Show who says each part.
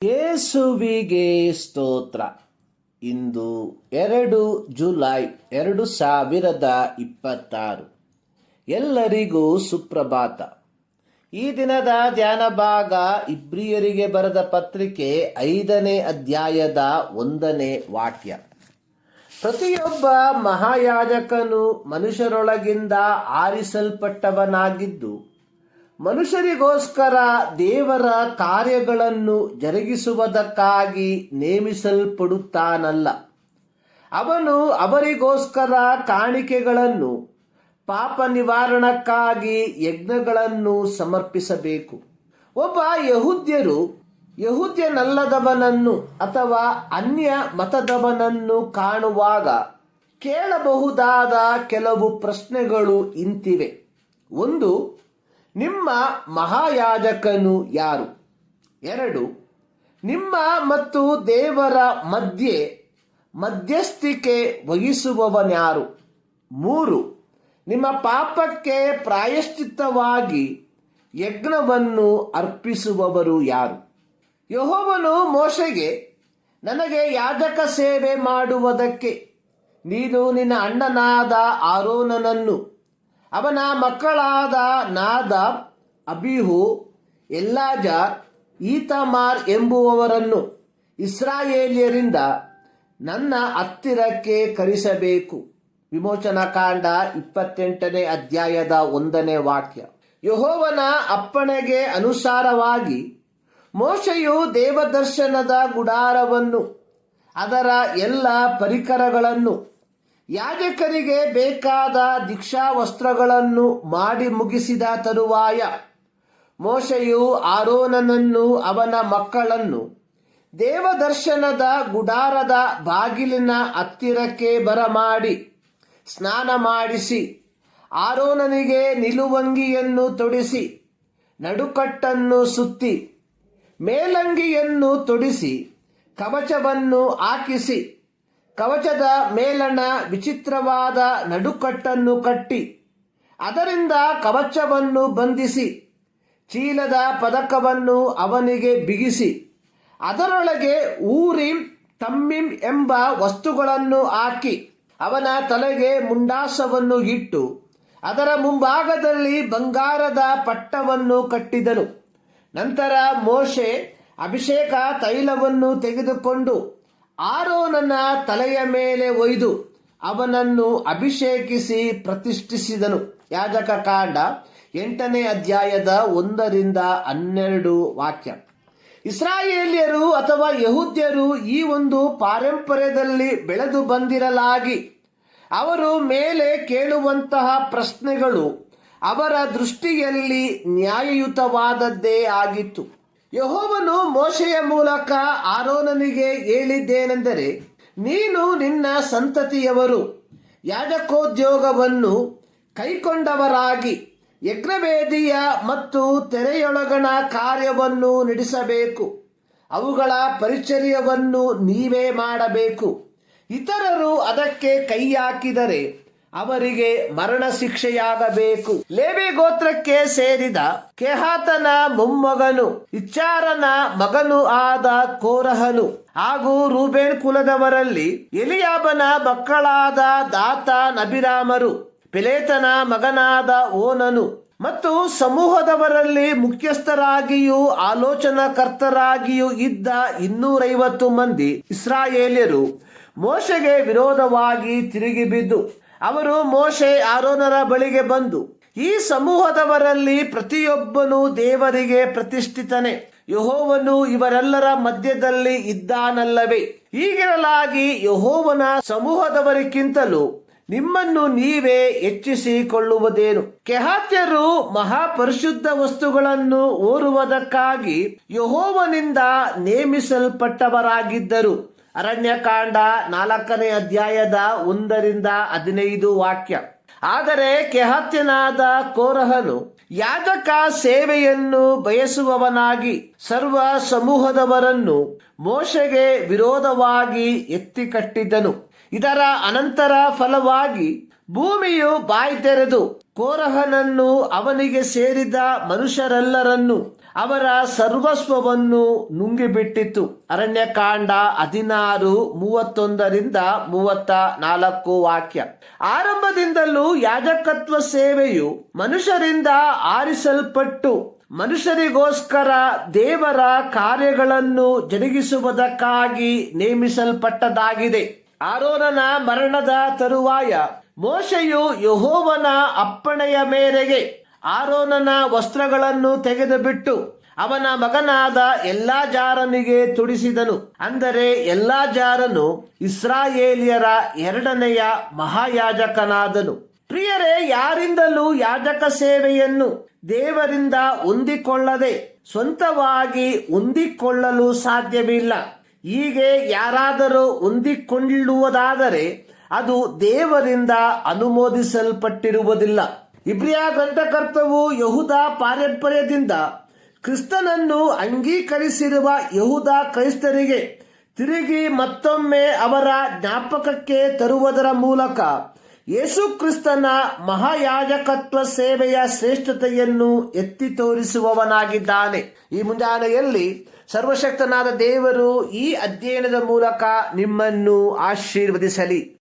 Speaker 1: ಯೇಸುವಿಗೆ ಸ್ತೋತ್ರ. ಇಂದು 2 ಜುಲೈ 2026. ಎಲ್ಲರಿಗೂ ಸುಪ್ರಭಾತ. ಈ ದಿನದ ಧ್ಯಾನ ಭಾಗ ಇಬ್ರಿಯರಿಗೆ ಬರೆದ ಪತ್ರಿಕೆ 5ನೇ ಅಧ್ಯಾಯದ 1ನೇ ವಾಕ್ಯ. ಪ್ರತಿಯೊಬ್ಬ ಮಹಾಯಾಜಕನು ಮನುಷ್ಯರೊಳಗಿಂದ ಆರಿಸಲ್ಪಟ್ಟವನಾಗಿದ್ದು ಮನುಷ್ಯರಿಗೋಸ್ಕರ ದೇವರ ಕಾರ್ಯಗಳನ್ನು ಜರುಗಿಸುವುದಕ್ಕಾಗಿ ನೇಮಿಸಲ್ಪಡುತ್ತಾನಲ್ಲ. ಅವನು ಅವರಿಗೋಸ್ಕರ ಕಾಣಿಕೆಗಳನ್ನು, ಪಾಪ ನಿವಾರಣಕ್ಕಾಗಿ ಯಜ್ಞಗಳನ್ನು ಸಮರ್ಪಿಸಬೇಕು. ಒಬ್ಬ ಯಹೂದ್ಯನಲ್ಲದವನನ್ನು ಅಥವಾ ಅನ್ಯ ಮತದವನನ್ನು ಕಾಣುವಾಗ ಕೇಳಬಹುದಾದ ಕೆಲವು ಪ್ರಶ್ನೆಗಳು ಇಂತಿವೆ. 1. ನಿಮ್ಮ ಮಹಾಯಾಜಕನು ಯಾರು? 2. ನಿಮ್ಮ ಮತ್ತು ದೇವರ ಮಧ್ಯಸ್ಥಿಕೆ ವಹಿಸುವವನ್ಯಾರು? 3. ನಿಮ್ಮ ಪಾಪಕ್ಕೆ ಪ್ರಾಯಶ್ಚಿತ್ತವಾಗಿ ಯಜ್ಞವನ್ನು ಅರ್ಪಿಸುವವರು ಯಾರು? ಯೆಹೋವನು ಮೋಶೆಗೆ, ನನಗೆ ಯಾಜಕ ಸೇವೆ ಮಾಡುವುದಕ್ಕೆ ನೀನು ನಿನ್ನ ಅಣ್ಣನಾದ ಆರೋನನನ್ನು, ಅವನ ಮಕ್ಕಳಾದ ನಾದಾಬ್, ಅಬೀಹು, ಎಲ್ಲಾಜಾರ್, ಈತಾಮಾರ್ ಎಂಬುವವರನ್ನು ಇಸ್ರಾಯೇಲ್ಯರಿಂದ ನನ್ನ ಹತ್ತಿರಕ್ಕೆ ಕರೆಸಬೇಕು. ವಿಮೋಚನಾಕಾಂಡ 28ನೇ ಅಧ್ಯಾಯದ 1ನೇ ವಾಕ್ಯ. ಯೆಹೋವನ ಅಪ್ಪಣೆಗೆ ಅನುಸಾರವಾಗಿ ಮೋಶೆಯು ದೇವದರ್ಶನದ ಗುಡಾರವನ್ನು, ಅದರ ಎಲ್ಲ ಪರಿಕರಗಳನ್ನು, ಯಾಜಕರಿಗೆ ಬೇಕಾದ ದೀಕ್ಷಾವಸ್ತ್ರಗಳನ್ನು ಮಾಡಿ ಮುಗಿಸಿದ ತರುವಾಯ ಮೋಶೆಯು ಆರೋನನನ್ನು, ಅವನ ಮಕ್ಕಳನ್ನು ದೇವದರ್ಶನದ ಗುಡಾರದ ಬಾಗಿಲಿನ ಹತ್ತಿರಕ್ಕೆ ಬರಮಾಡಿ ಸ್ನಾನ ಮಾಡಿಸಿ, ಆರೋನನಿಗೆ ನಿಲುವಂಗಿಯನ್ನು ತೊಡಿಸಿ, ನಡುಕಟ್ಟನ್ನು ಸುತ್ತಿ, ಮೇಲಂಗಿಯನ್ನು ತೊಡಿಸಿ, ಕವಚವನ್ನು ಹಾಕಿಸಿ, ಕವಚದ ಮೇಲಣ ವಿಚಿತ್ರವಾದ ನಡುಕಟ್ಟನ್ನು ಕಟ್ಟಿ, ಅದರಿಂದ ಕವಚವನ್ನು ಬಂಧಿಸಿ, ಚೀಲದ ಪದಕವನ್ನು ಅವನಿಗೆ ಬಿಗಿಸಿ, ಅದರೊಳಗೆ ಊರಿಮ್ ತಮ್ಮಿಮ್ ಎಂಬ ವಸ್ತುಗಳನ್ನು ಹಾಕಿ, ಅವನ ತಲೆಗೆ ಮುಂಡಾಸವನ್ನು ಇಟ್ಟು, ಅದರ ಮುಂಭಾಗದಲ್ಲಿ ಬಂಗಾರದ ಪಟ್ಟವನ್ನು ಕಟ್ಟಿದನು. ನಂತರ ಮೋಶೆ ಅಭಿಷೇಕ ತೈಲವನ್ನು ತೆಗೆದುಕೊಂಡು ಆರೋನನ ತಲೆಯ ಮೇಲೆ ಒಯ್ದು ಅವನನ್ನು ಅಭಿಷೇಕಿಸಿ ಪ್ರತಿಷ್ಠಿಸಿದನು. ಯಾಜಕ ಕಾಂಡ 8ನೇ ಅಧ್ಯಾಯದ 1-12 ವಾಕ್ಯ. ಇಸ್ರಾಯೇಲ್ಯರು ಅಥವಾ ಯಹೂದ್ಯರು ಈ ಒಂದು ಪಾರಂಪರ್ಯದಲ್ಲಿ ಬೆಳೆದು ಬಂದಿರಲಾಗಿ ಅವರು ಮೇಲೆ ಕೇಳುವಂತಹ ಪ್ರಶ್ನೆಗಳು ಅವರ ದೃಷ್ಟಿಯಲ್ಲಿ ನ್ಯಾಯಯುತವಾದದ್ದೇ ಆಗಿತ್ತು. ಯೆಹೋವನು ಮೋಶೆಯ ಮೂಲಕ ಆರೋನನಿಗೆ ಹೇಳಿದ್ದೇನೆಂದರೆ, ನೀನು ನಿನ್ನ ಸಂತತಿಯವರು ಯಾಜಕೋದ್ಯೋಗವನ್ನು ಕೈಕೊಂಡವರಾಗಿ ಯಜ್ಞವೇದಿಯ ಮತ್ತು ತೆರೆಯೊಳಗಣ ಕಾರ್ಯವನ್ನು ನಡೆಸಬೇಕು. ಅವುಗಳ ಪರಿಚರ್ಯವನ್ನು ನೀವೇ ಮಾಡಬೇಕು. ಇತರರು ಅದಕ್ಕೆ ಕೈ ಹಾಕಿದರೆ ಅವರಿಗೆ ಮರಣ ಶಿಕ್ಷೆಯಾಗಬೇಕು. ಲೇವಿ ಗೋತ್ರಕ್ಕೆ ಸೇರಿದ ಕೆಹಾತನ ಮೊಮ್ಮಗನು ಇಚ್ಚಾರನ ಮಗನು ಆದ ಕೋರಹನು ಹಾಗೂ ರೂಬೇನ್ ಕುಲದವರಲ್ಲಿ ಎಲಿಯಾಬನ ಮಕ್ಕಳಾದ ದಾತಾನ್, ಅಬಿರಾಮರು, ಪೆಲೇತನ ಮಗನಾದ ಓನನು ಮತ್ತು ಸಮೂಹದವರಲ್ಲಿ ಮುಖ್ಯಸ್ಥರಾಗಿಯೂ ಆಲೋಚನಾಕರ್ತರಾಗಿಯೂ ಇದ್ದ 250 ಮಂದಿ ಇಸ್ರಾಯೇಲ್ಯರು ಮೋಶೆಗೆ ವಿರೋಧವಾಗಿ ತಿರುಗಿ ಬಿದ್ದು ಅವರು ಮೋಶೆ ಆರೋನರ ಬಳಿಗೆ ಬಂದು, ಈ ಸಮೂಹದವರಲ್ಲಿ ಪ್ರತಿಯೊಬ್ಬನು ದೇವರಿಗೆ ಪ್ರತಿಷ್ಠಿತನೇ, ಯೆಹೋವನು ಇವರೆಲ್ಲರ ಮಧ್ಯದಲ್ಲಿ ಇದ್ದಾನಲ್ಲವೇ? ಹೀಗಿರಲಾಗಿ ಯೆಹೋವನ ಸಮೂಹದವರಿಗಿಂತಲೂ ನಿಮ್ಮನ್ನು ನೀವೇ ಹೆಚ್ಚಿಸಿಕೊಳ್ಳುವುದೇನು? ಕೆಹಾತ್ಯರು ಮಹಾಪರಿಶುದ್ಧ ವಸ್ತುಗಳನ್ನು ಓರುವುದಕ್ಕಾಗಿ ಯೆಹೋವನಿಂದ ನೇಮಿಸಲ್ಪಟ್ಟವರಾಗಿದ್ದರು. ಅರಣ್ಯಕಾಂಡ 4ನೇ ಅಧ್ಯಾಯದ 1-15 ವಾಕ್ಯ. ಆದರೆ ಕೆಹಾತ್ಯನಾದ ಕೋರಹನು ಯಾಜಕ ಸೇವೆಯನ್ನು ಬಯಸುವವನಾಗಿ ಸರ್ವ ಸಮೂಹದವರನ್ನು ಮೋಶೆಗೆ ವಿರೋಧವಾಗಿ ಎತ್ತಿ ಕಟ್ಟಿದ್ದನು. ಇದರ ಅನಂತರ ಫಲವಾಗಿ ಭೂಮಿಯು ಬಾಯಿ ತೆರೆದು ಕೋರಹನನ್ನು ಅವನಿಗೆ ಸೇರಿದ ಮನುಷ್ಯರೆಲ್ಲರನ್ನು ಅವರ ಸರ್ವಸ್ವವನ್ನು ನುಂಗಿಬಿಟ್ಟಿತು. ಅರಣ್ಯಕಾಂಡ 16:31-34 ವಾಕ್ಯ. ಆರಂಭದಿಂದಲೂ ಯಾಜಕತ್ವ ಸೇವೆಯು ಮನುಷ್ಯರಿಂದ ಆರಿಸಲ್ಪಟ್ಟು ಮನುಷ್ಯರಿಗೋಸ್ಕರ ದೇವರ ಕಾರ್ಯಗಳನ್ನು ಜರುಗಿಸುವುದಕ್ಕಾಗಿ ನೇಮಿಸಲ್ಪಟ್ಟದಾಗಿದೆ. ಆರೋನನ ಮರಣದ ತರುವಾಯ ಮೋಶೆಯು ಯೆಹೋವನ ಅಪ್ಪಣೆಯ ಮೇರೆಗೆ ಆರೋನನ ವಸ್ತ್ರಗಳನ್ನು ತೆಗೆದುಬಿಟ್ಟು ಅವನ ಮಗನಾದ ಎಲ್ಲಾಜಾರನಿಗೆ ತುಡಿಸಿದನು. ಅಂದರೆ ಎಲ್ಲಾಜಾರನು ಇಸ್ರಾಯೇಲಿಯರ 2ನೆಯ ಮಹಾಯಾಜಕನಾದನು. ಪ್ರಿಯರೇ, ಯಾರಿಂದಲೂ ಯಾಜಕ ಸೇವೆಯನ್ನು ದೇವರಿಂದ ಹೊಂದಿಕೊಳ್ಳದೆ ಸ್ವಂತವಾಗಿ ಹೊಂದಿಕೊಳ್ಳಲು ಸಾಧ್ಯವಿಲ್ಲ. ಹೀಗೆ ಯಾರಾದರೂ ಹೊಂದಿಕೊಳ್ಳುವುದಾದರೆ ಅದು ದೇವರಿಂದ ಅನುಮೋದಿಸಲ್ಪಟ್ಟಿರುವುದಿಲ್ಲ. ಇಬ್ರಿಯ ಗ್ರಂಥಕರ್ತವು ಯಹೂದ ಪಾರಂಪರ್ಯದಿಂದ ಕ್ರಿಸ್ತನನ್ನು ಅಂಗೀಕರಿಸಿರುವ ಯಹೂದ ಕ್ರೈಸ್ತರಿಗೆ ತಿರುಗಿ ಮತ್ತೊಮ್ಮೆ ಅವರ ಜ್ಞಾಪಕಕ್ಕೆ ತರುವುದರ ಮೂಲಕ ಯೇಸು ಕ್ರಿಸ್ತನ ಮಹಾಯಾಜಕತ್ವ ಸೇವೆಯ ಶ್ರೇಷ್ಠತೆಯನ್ನು ಎತ್ತಿ ತೋರಿಸುವವನಾಗಿದ್ದಾನೆ. ಈ ಮುಂಜಾನೆಯಲ್ಲಿ ಸರ್ವಶಕ್ತನಾದ ದೇವರು ಈ ಅಧ್ಯಯನದ ಮೂಲಕ ನಿಮ್ಮನ್ನು ಆಶೀರ್ವದಿಸಲಿ.